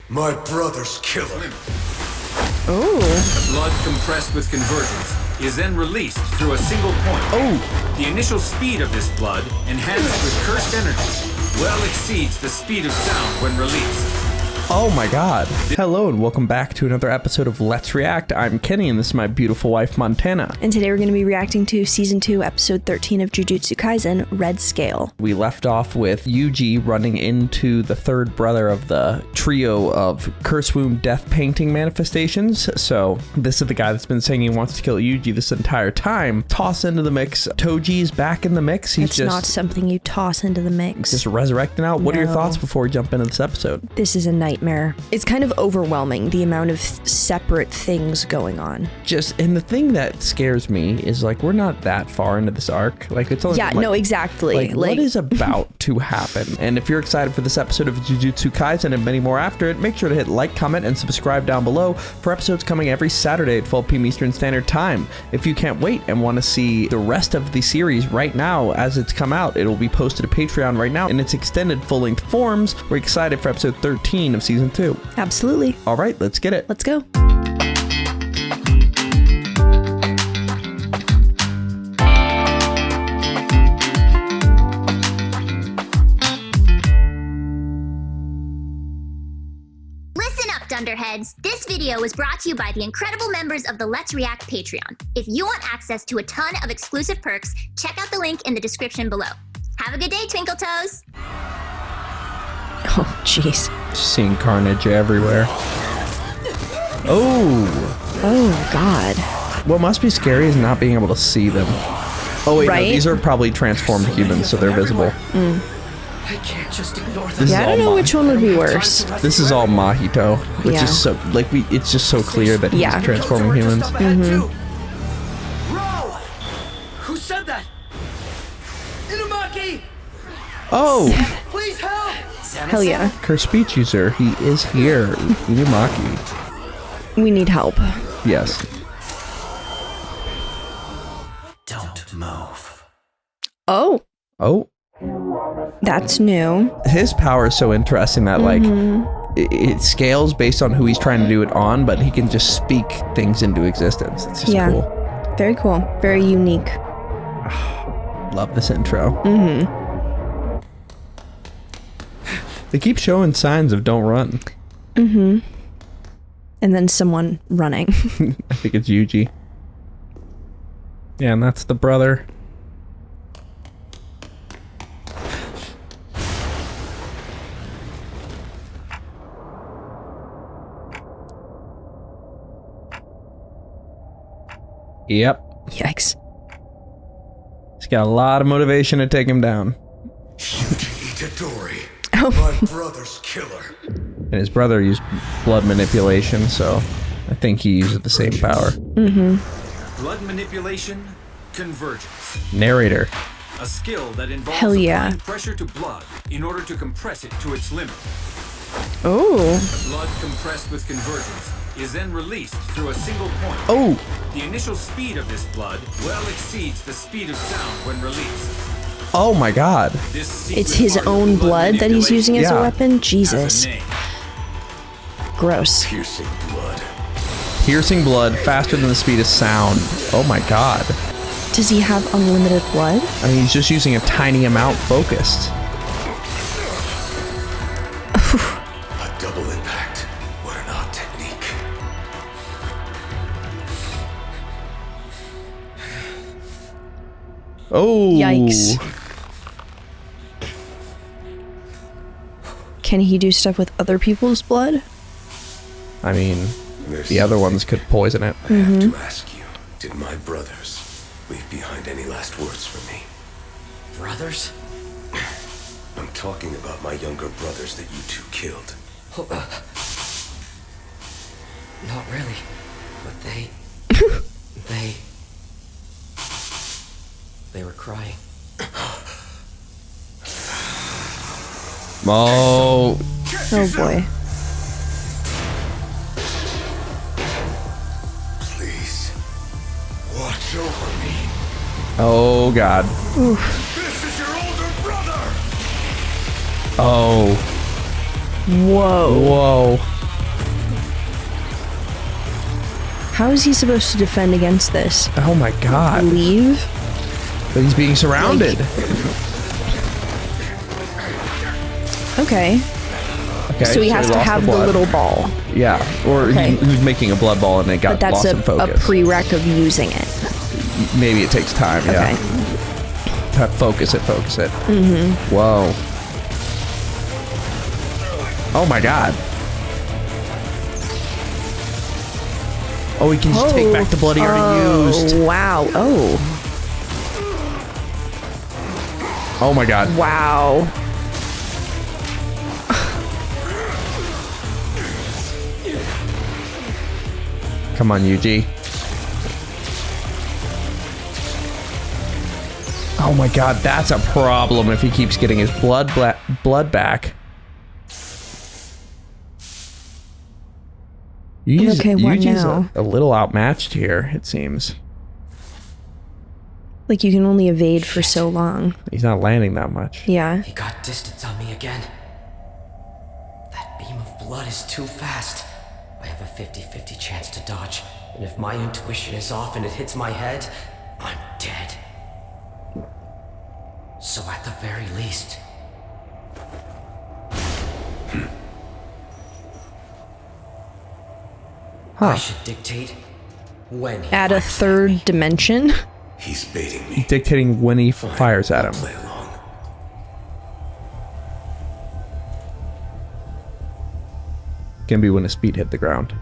My brother's killer. Ooh. Blood compressed with convergence is then released through a single point. Oh. The initial speed of this blood, enhanced with cursed energy, well exceeds the speed of sound when released. Oh my god. Hello and welcome back to another episode of Let's React. I'm Kenny and this is my beautiful wife Montana. And today we're going to be reacting to Season 2, Episode 13 of Jujutsu Kaisen, Red Scale. We left off with Yuji running into the third brother of the trio of Curse Wound Death Painting manifestations. So this is the guy that's been saying he wants to kill Yuji this entire time. Toss into the mix. Toji's back in the mix. It's not something you toss into the mix. Just resurrecting out. What are your thoughts before we jump into this episode? This is a nightmare. It's kind of overwhelming, the amount of separate things going on. And the thing that scares me is like we're not that far into this arc. Like it's only no, exactly. Like what is about to happen? And if you're excited for this episode of Jujutsu Kaisen and many more after it, make sure to hit like, comment, and subscribe down below for episodes coming every Saturday at 12 p.m. Eastern Standard Time. If you can't wait and want to see the rest of the series right now as it's come out, it'll be posted to Patreon right now in its extended full-length forms. We're excited for episode 13 of Season 2. Absolutely. All right, let's get it. Let's go. Listen up, Dunderheads! This video was brought to you by the incredible members of the Let's React Patreon. If you want access to a ton of exclusive perks, check out the link in the description below. Have a good day, Twinkle Toes! Oh, jeez. Seeing carnage everywhere. Oh, God. What must be scary is not being able to see them. Oh, wait, right? no, these are probably transformed humans, so they're visible. I can't just ignore this. Yeah, I don't know which one would be worse. This is all Mahito, which Yeah. is so, like, it's just so clear that he's Yeah. transforming humans. Bro! Who said that? Inumaki! Oh, Please help! Hell yeah. Curse speech user, he is here. Inumaki. We need help. Yes. Don't move. Oh, Oh, that's new. his power is so interesting that, like, it scales based on who he's trying to do it on, but he can just speak things into existence. It's just Yeah. cool. Very cool. Very unique. Love this intro. They keep showing signs of don't run. And then someone running. I think it's Yuji. Yeah, and that's the brother. Yep. Yikes. He's got a lot of motivation to take him down. Yuji Itadori. My brother's killer. And his brother used blood manipulation, so I think he uses the same power. Blood manipulation, convergence. Narrator. A skill that involves Hell yeah. applying pressure to blood in order to compress it to its limit. Oh. Blood compressed with convergence is then released through a single point. Oh, The initial speed of this blood well exceeds the speed of sound when released. oh my god. This secret It's his part of own blood that he's using as a Yeah. weapon? has Jesus. a name. Gross. Piercing blood. Piercing blood faster than the speed of sound. Oh my god. Does he have unlimited blood? I mean, he's just using a tiny amount focused. A double impact. Where not technique. Oh. Yikes. Can he do stuff with other people's blood? I mean, There's the other ones could poison it. I have to ask you, did my brothers leave behind any last words for me? Brothers? I'm talking about my younger brothers that you two killed. Not really. But they were crying. Oh. Oh boy. Please, watch over me. Oh god. This is your older brother! Oh. Whoa. Whoa. How is he supposed to defend against this? Oh my god. Leave? But he's being surrounded. Okay. Okay, So he has to lost have the blood. little ball. Yeah, or Okay. he was making a blood ball and it got But that's lost in a focus. prereq of using it. Maybe it takes time, yeah. Okay. Focus it. Mm-hmm. Whoa. Oh my god. Oh, he can just take back the blood he already used. Wow. Oh. Oh my god. Wow. Come on, Yuji. Oh my god, that's a problem if he keeps getting his blood back. Okay, what Yuji's now? a little outmatched here, it seems. Like you can only evade for so long. He's not landing that much. Yeah. He got distance on me again. That beam of blood is too fast. I have a 50-50 chance to dodge, and if my intuition is off and it hits my head, I'm dead. So at the very least... I should dictate when he Add a fires at third me. dimension. He's baiting me. Dictating when he fires at him. Play along. Can be when his feet hit the ground.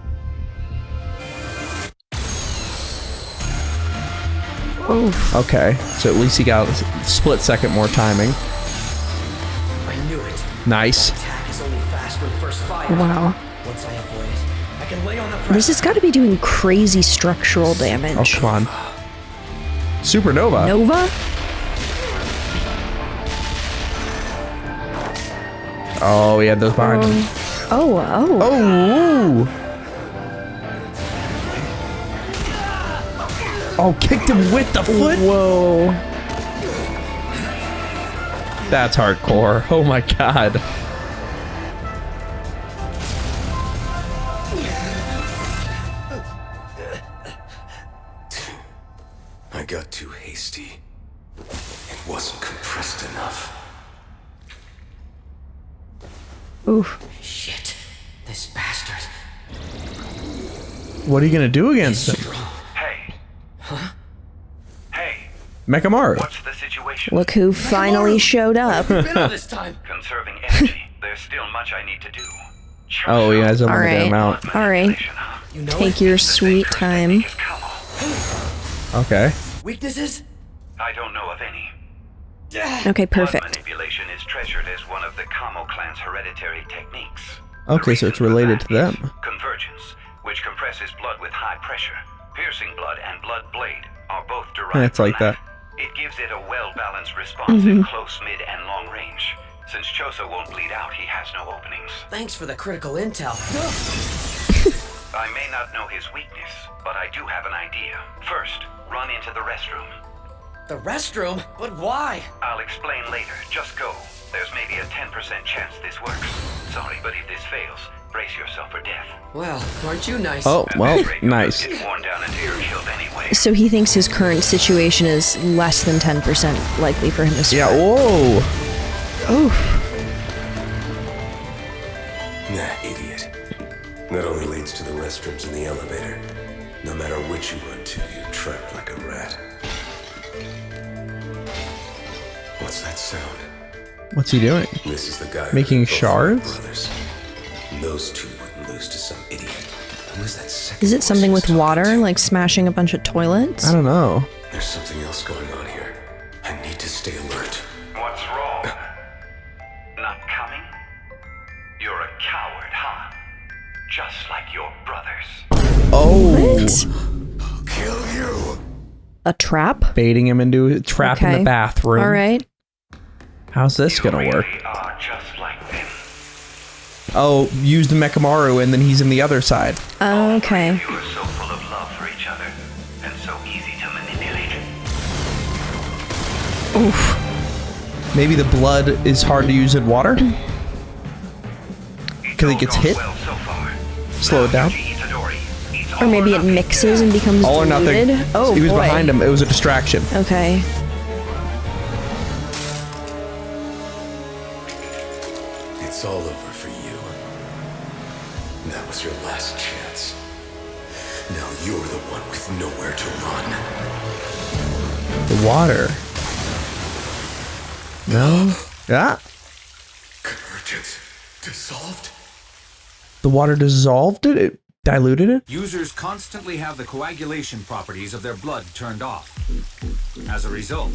Oof. Okay, so at least he got a split second more timing. I knew it. Nice. Attack is only fast when first fired. Wow. Once I avoid it, I can lay on the pressure. This has got to be doing crazy structural Oh, damage. come on. Supernova. Nova? Oh, he had those behind him. Oh. Oh! Oh, kicked him with the foot? Whoa. That's hardcore. Oh my god. I got too hasty. It wasn't compressed enough. Oof. Shit. This bastard. What are you gonna do against him? Hey. Hey, Mechamaru. what's the situation? Look who finally showed up. Been all this time. Conserving energy. There's still much I need to do. Oh, he has a All limited right. amount. All right. You know Take it? your sweet time. Okay. Weaknesses? I don't know of any. Okay, Blood perfect. manipulation is treasured as one of the Kamo clan's hereditary techniques. Okay, so it's related to them. Convergence, which compresses blood with high pressure. Piercing blood and blood blade are both derived Yeah, it's from like that. It gives it a well-balanced response in close, mid, and long range. Since Choso won't bleed out, he has no openings. Thanks for the critical intel. I may not know his weakness, but I do have an idea. First, run into the restroom. The restroom? But why? I'll explain later. Just go. There's maybe a 10% chance this works. Sorry, but if this fails, brace yourself for death. Well, aren't you nice? Oh, At well, this rate, you'll nice. just get worn down until you're killed anyway. So he thinks his current situation is less than 10% likely for him to Yeah, survive. whoa! Oof. Nah, idiot. That only leads to the restrooms and the elevator. No matter which you run to, you're trapped like a rat. What's that sound? What's he doing? This is the guy Making who both shards? my brothers. And those two wouldn't lose to some idiot. Who is that second Is it voice something he with was talking water, to? like smashing a bunch of toilets? I don't know. There's something else going on here. I need to stay alert. What's wrong? Not coming? You're a coward, huh? Just like your brothers. Oh! What? I'll kill you. A trap? Baiting him into a trap in Okay. the bathroom. All right. How's this gonna You work? really are just like them. Oh, use the Mechamaru and then he's in the other side. Okay. You are so full of love for each other, and so easy to manipulate. Oof. Maybe the blood is hard to use in water? Because he gets hit? Well so far. Slow it down. Yuji Itadori, it's Or all maybe it nothing. mixes and becomes All or nothing. diluted. Oh, he was boy. behind him. It was a distraction. Okay. It's all over for you. That was your last chance. Now you're the one with nowhere to run. The water. No. Yeah. Convergence dissolved? The water dissolved it? It diluted it? Users constantly have the coagulation properties of their blood turned off. As a result,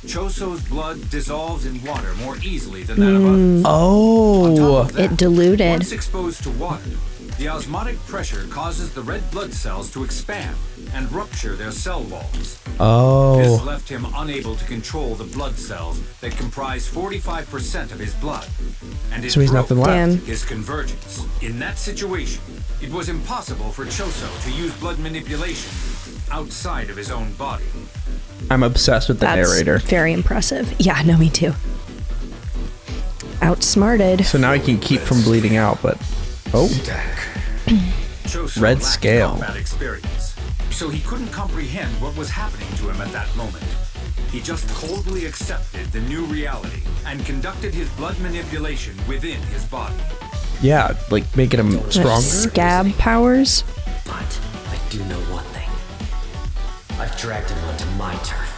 Choso's blood dissolves in water more easily than that of others. On top Oh. of that, It diluted. Once exposed to water, the osmotic pressure causes the red blood cells to expand and rupture their cell walls. This Oh. left him unable to control the blood cells that comprise 45% of his blood. And it So he's broke nothing left. Damn. his convergence. In that situation, it was impossible for Choso to use blood manipulation outside of his own body. I'm obsessed with the That's narrator. very impressive. Yeah, no, me too. Outsmarted. So now he can keep from bleeding out, but... Oh. Choso Red lacked scale. combat experience, so he couldn't comprehend what was happening to him at that moment. He just coldly accepted the new reality and conducted his blood manipulation within his body. Yeah, like making him stronger. Scab powers. But I do know one thing. I've dragged him onto my turf.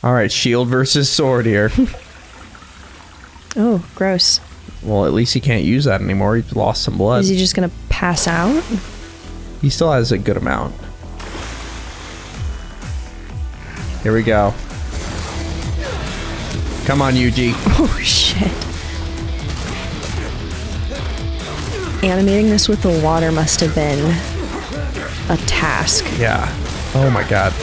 All right, shield versus sword here. Oh, gross. Well, at least he can't use that anymore. He's lost some blood. Is he just gonna pass out? He still has a good amount. Here we go. Come on, Yuji. Oh, shit. Animating this with the water must have been a task. Yeah. Oh my god.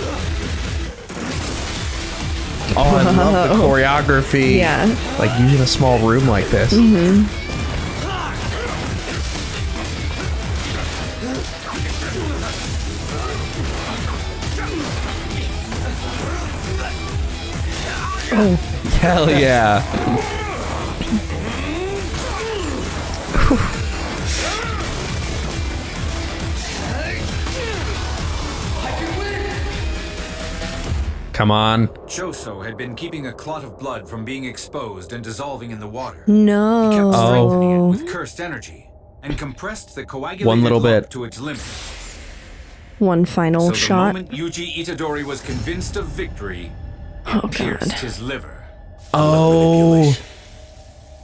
Oh, I love the choreography. Yeah. Like using a small room like this. Oh, Hell yeah. Come on. Choso had been keeping a clot of blood from being exposed and dissolving in the water. no. He kept strengthening Oh. it with cursed energy and compressed the coagulated One little lump bit. to its limit. One final So the shot. moment Yuji Itadori was convinced of victory, it Oh, pierced God. his liver. Oh.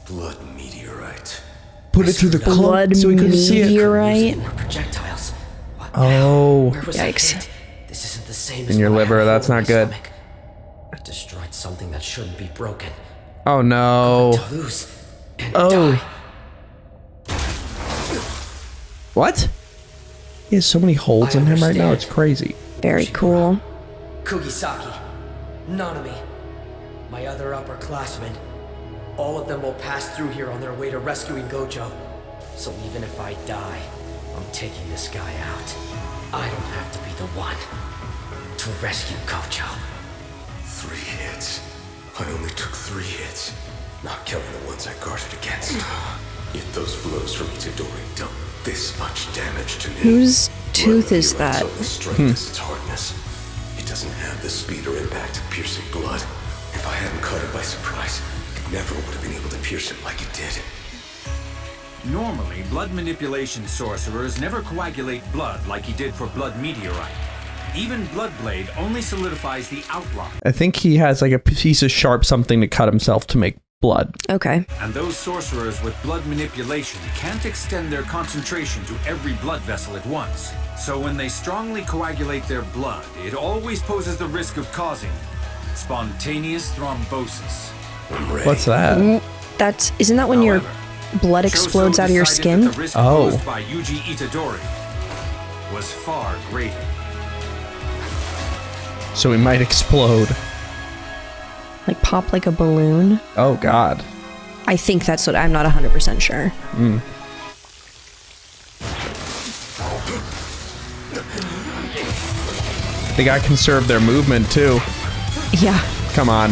Blood meteorite. Put it through the cloak Blood so he couldn't see it. meteorite. More projectiles. What Oh. now? Where was I Yikes. hit? This isn't the same In as your when I had liver, a that's hole in not my good. stomach. I destroyed something that shouldn't be broken. Oh no. To lose and Oh. die. What? He has so many holes I in him right now. understand. It's crazy. Very cool. Kugisaki, Nanami, my other upperclassmen, all of them will pass through here on their way to rescuing Gojo. So even if I die, I'm taking this guy out. I don't have to be the one to rescue Gojo. 3 hits. I only took 3 hits, not counting the ones I guarded against. Yet those blows from Itadori dealt this much damage to me. Whose tooth Blood is meteorite's that? only strength is its hardness. It doesn't have the speed or impact of piercing blood. If I hadn't caught it by surprise, it never would have been able to pierce it like it did. Normally, blood manipulation sorcerers never coagulate blood like he did for blood meteorite. Even Bloodblade only solidifies the outline, I think he has like a piece of sharp something to cut himself to make blood. Okay. and those sorcerers with blood manipulation can't extend their concentration to every blood vessel at once. So when they strongly coagulate their blood, it always poses the risk of causing spontaneous thrombosis. I'm ready. What's that? Isn't that when your However, blood explodes Choso out of your decided skin? that the risk Oh. posed by Yuji Itadori was far greater. So he might explode. Like pop like a balloon? Oh god. I think that's what I'm not 100% sure. They gotta conserve their movement too. Yeah. Come on.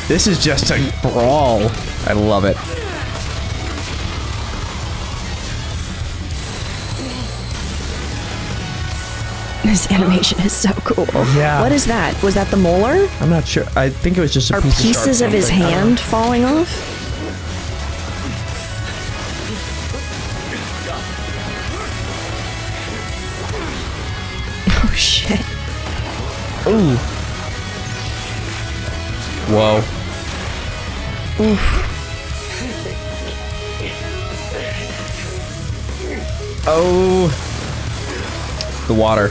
This is just a brawl. I love it. This animation is so cool. Yeah. What is that? Was that the molar? I'm not sure. I think it was just a Are piece pieces of of his hand falling off? Oh shit. Ooh. Whoa. Oof. Oh. The water.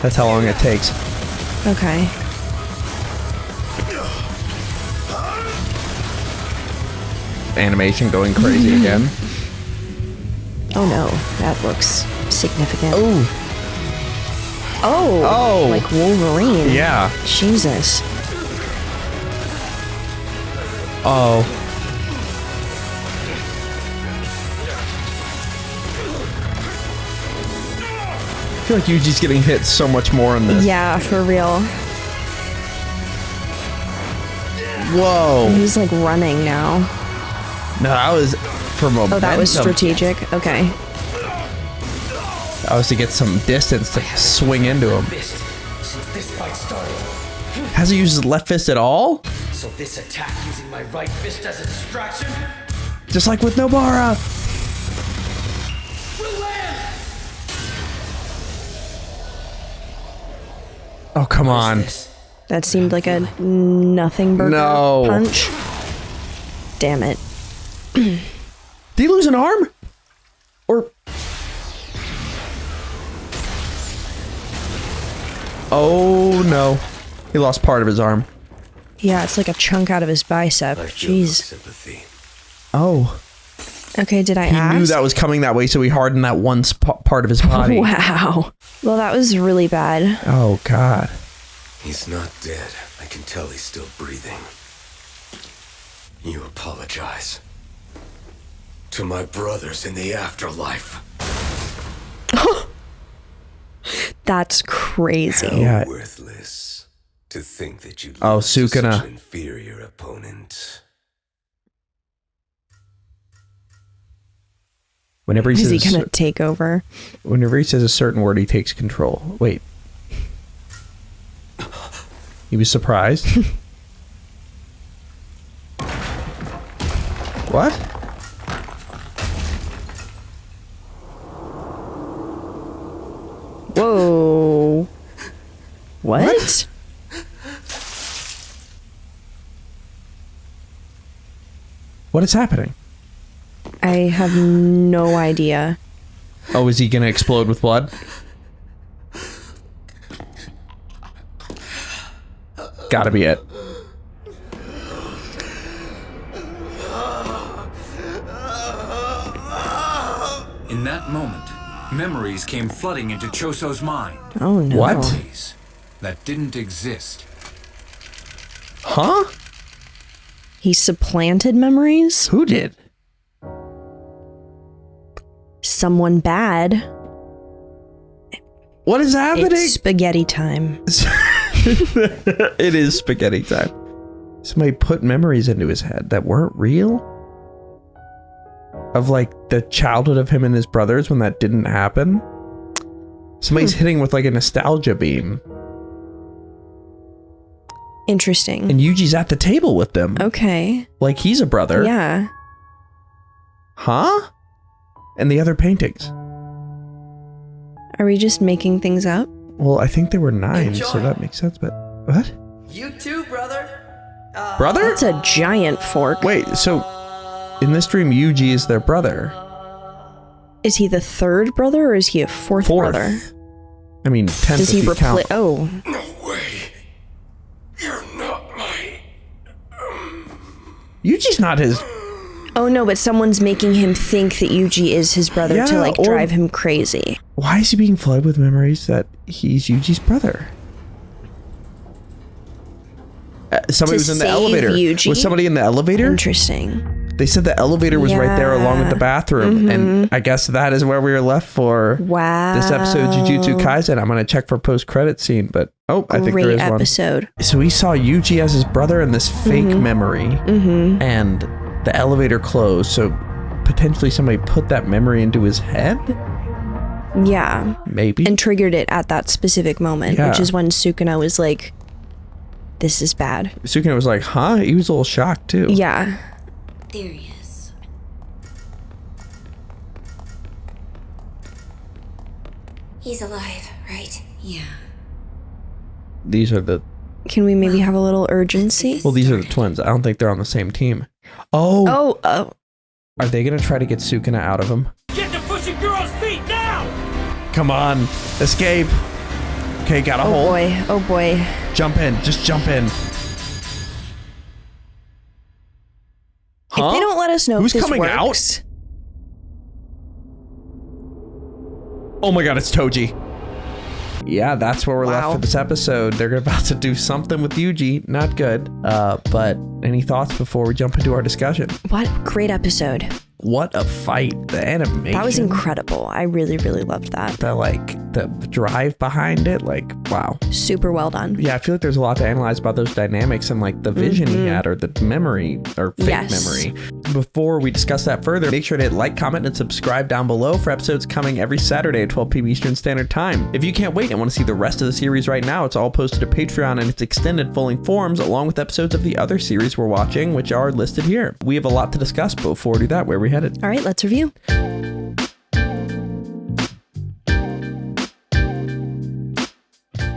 That's how long it takes. Okay. Animation going crazy again. Oh no, that looks significant. Oh. Oh. Oh. Like Wolverine. Yeah. Jesus. Oh. I feel like Yuji's getting hit so much more in this. Yeah, for real. Whoa. He's like running now. No, that was for momentum. Oh, that was strategic. Okay. That was to get some distance to swing into him. Fist since this fight started. Hasn't used his left fist at all? So this attack using my right fist as a distraction Just like with Nobara. will land. Oh, come on. That seemed like a nothing burger No. punch. Damn it. Did he lose an arm? Or... Oh, no. He lost part of his arm. Yeah, it's like a chunk out of his bicep. I feel no Jeez. sympathy. Oh. Okay, did I He ask? knew that was coming that way, so he hardened that one part of his body. Wow. Well, that was really bad. Oh, God. He's not dead. I can tell he's still breathing. You apologize. To my brothers in the afterlife. That's crazy. How Yeah. worthless to think that you Oh, lose to Sukuna. such an inferior opponent. Whenever he Is he says, gonna take over? whenever he says a certain word, he takes control. Wait. He was surprised? What? Whoa. What? What is happening? I have no idea. Oh, is he gonna explode with blood? Gotta be it. In that moment, memories came flooding into Choso's mind. Oh no. What? Memories that didn't exist. Huh? He supplanted memories? Who did? Someone bad. What is happening? It's spaghetti time. It is spaghetti time. Somebody put memories into his head that weren't real? Of like the childhood of him and his brothers when that didn't happen? Somebody's hitting with like a nostalgia beam. Interesting. And Yuji's at the table with them. Okay. Like he's a brother. Yeah. Huh? And the other paintings. Are we just making things up? Well, I think they were 9, so Enjoy. that makes sense, but... What? You too, brother. Brother? That's a giant fork. Wait, so... In this dream, Yuji is their brother. Is he the third brother or is he a fourth brother? I mean, 10th Does if he you count. replace? Oh, No way. You're not my... Yuji's not his... oh no! But someone's making him think that Yuji is his brother to Yeah, like or- drive him crazy. Why is he being flooded with memories that he's Yuji's brother? Somebody To was in the save elevator. Yuji? Was somebody in the elevator? Interesting. They said the elevator was right there along with the bathroom. And I guess that is where we were left for this episode, Jujutsu Kaisen. I'm going to check for post-credit scene, but I think there is episode. one. So we saw Yuji as his brother in this fake memory, and the elevator closed. So potentially somebody put that memory into his head? Yeah. Maybe. And triggered it at that specific moment, which is when Sukuna was like, this is bad. Sukuna was like, huh? He was a little shocked too. Yeah. There he is. He's alive, right? Yeah. These are the... Can we maybe have a little urgency? Well, these are the twins. I don't think they're on the same team. Oh. Are they going to try to get Sukuna out of him? Get the pushing girl's feet now! Come on. Escape. Okay, got a hole. Oh boy. Jump in. Just jump in. Huh? If they don't let us know who's if this coming works, out? Oh my god, it's Toge. Yeah, that's where we're left for this episode. They're about to do something with Yuji. Not good. But any thoughts before we jump into our discussion? What great episode. What a fight. The animation. That was incredible. I really, really loved that. The drive behind it, like, wow. Super well done. Yeah, I feel like there's a lot to analyze about those dynamics and like the vision he had, or the memory, or fake memory. Before we discuss that further, make sure to hit like, comment, and subscribe down below for episodes coming every Saturday at 12 p.m. Eastern Standard Time. If you can't wait and want to see the rest of the series right now, it's all posted to Patreon and its extended full-length forms, along with episodes of the other series we're watching, which are listed here. We have a lot to discuss, but before we do that, where are we headed? All right, let's review.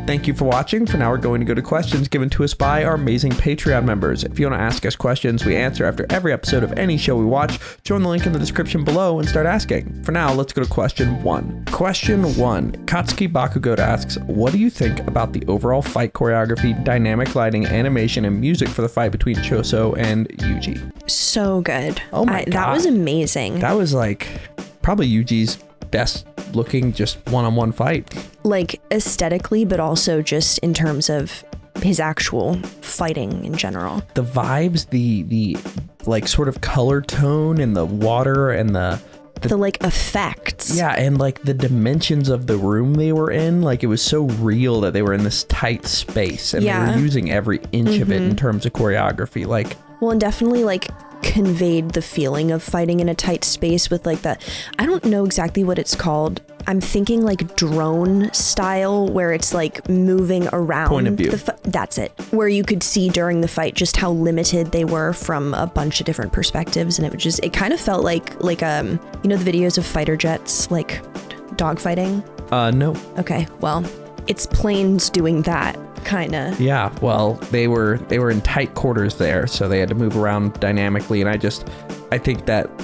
Thank you for watching. For now, we're going to go to questions given to us by our amazing Patreon members. If you want to ask us questions we answer after every episode of any show we watch, join the link in the description below and start asking. For now, let's go to question 1. Question 1. Katsuki Bakugo asks, what do you think about the overall fight choreography, dynamic lighting, animation, and music for the fight between Choso and Yuji? So good. Oh my God. That was amazing. That was like probably Yuji's best looking just one-on-one fight. Like aesthetically, but also just in terms of his actual fighting in general. The vibes, the like sort of color tone and the water and the like effects. Yeah, and like the dimensions of the room they were in, like it was so real that they were in this tight space and they were using every inch of it in terms of choreography. Like, well, and definitely like conveyed the feeling of fighting in a tight space with like that, I don't know exactly what it's called. I'm thinking like drone style, where it's like moving around. Point of view. That's it. Where you could see during the fight just how limited they were from a bunch of different perspectives, and it kind of felt like you know the videos of fighter jets like dogfighting. No. Okay, well, it's planes doing that. Kinda. Yeah, well, they were in tight quarters there, so they had to move around dynamically, and I think that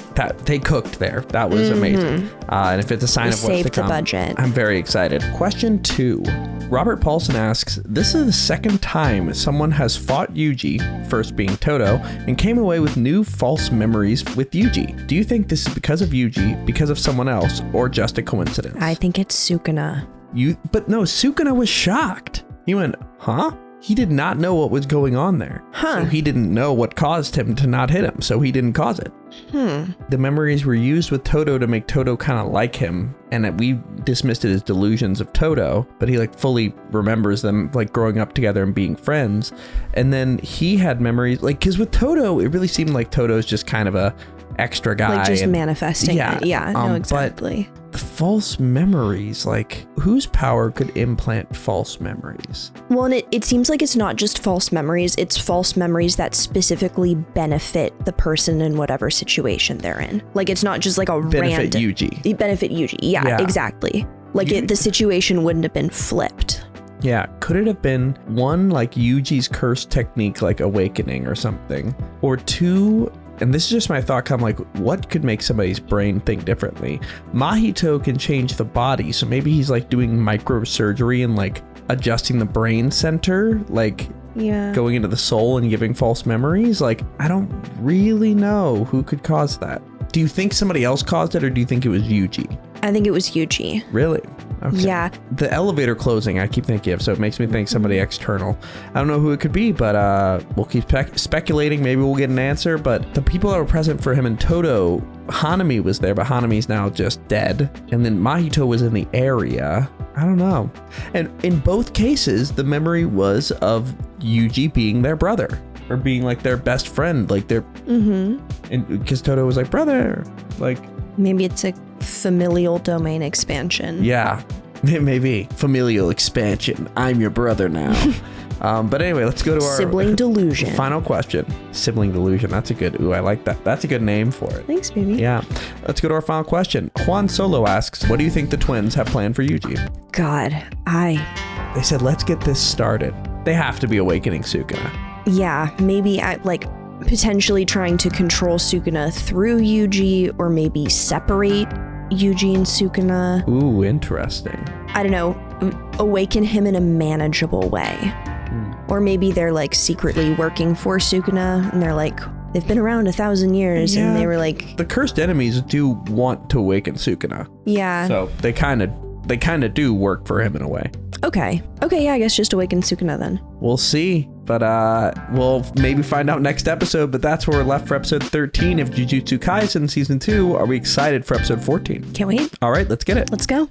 they cooked there. That was amazing. And if it's a sign of what's to come, budget. I'm very excited. Question 2. Robert Paulson asks, this is the second time someone has fought Yuji, first being Toto, and came away with new false memories with Yuji. Do you think this is because of Yuji, because of someone else, or just a coincidence? I think it's Sukuna. But no, Sukuna was shocked. He went, huh? He did not know what was going on there. Huh. So he didn't know what caused him to not hit him, so he didn't cause it. The memories were used with Toto to make Toto kind of like him, and we dismissed it as delusions of Toto, but he like fully remembers them like growing up together and being friends. And then he had memories, like, because with Toto, it really seemed like Toto's just kind of a extra guy. Like just manifesting it. Yeah, no, exactly. But the false memories, like, whose power could implant false memories? Well, and it seems like it's not just false memories, it's false memories that specifically benefit the person in whatever situation they're in. Like, it's not just like a benefit random... Yuji. Benefit Yuji, yeah. Exactly. Like, the situation wouldn't have been flipped. Yeah, could it have been 1, like Yuji's curse technique, like awakening or something? Or 2... and this is just my thought, kind of like, what could make somebody's brain think differently? Mahito can change the body, so maybe he's like doing microsurgery and like adjusting the brain center, like going into the soul and giving false memories. Like, I don't really know who could cause that. Do you think somebody else caused it, or do you think it was Yuji? I think it was Yuji. Really? Okay. Yeah. The elevator closing I keep thinking of, so it makes me think somebody external. I don't know who it could be, but we'll keep speculating. Maybe we'll get an answer. But the people that were present for him in Todo, Hanami was there, but Hanami's now just dead. And then Mahito was in the area. I don't know. And in both cases, the memory was of Yuji being their brother. Or being like their best friend. Like their... And because Todo was like, brother. Like... Maybe it's a familial domain expansion. Yeah, it may be. Familial expansion. I'm your brother now. But anyway, let's go to our sibling delusion. Final question. Sibling delusion. That's a good, I like that. That's a good name for it. Thanks, baby. Yeah. Let's go to our final question. Juan Solo asks, what do you think the twins have planned for Yuji? God, They said, let's get this started. They have to be awakening Sukuna. Yeah, maybe potentially trying to control Sukuna through Yuji, or maybe separate Yuji and Sukuna. Ooh, interesting. I don't know, awaken him in a manageable way. Or maybe they're like secretly working for Sukuna and they're like, they've been around 1,000 years and they were like... The cursed enemies do want to awaken Sukuna. Yeah. So they kind of do work for him in a way. Okay, yeah, I guess just awaken Sukuna then. We'll see, but we'll maybe find out next episode, but that's where we're left for episode 13 of Jujutsu Kaisen Season 2. Are we excited for episode 14? Can't wait. All right, let's get it. Let's go.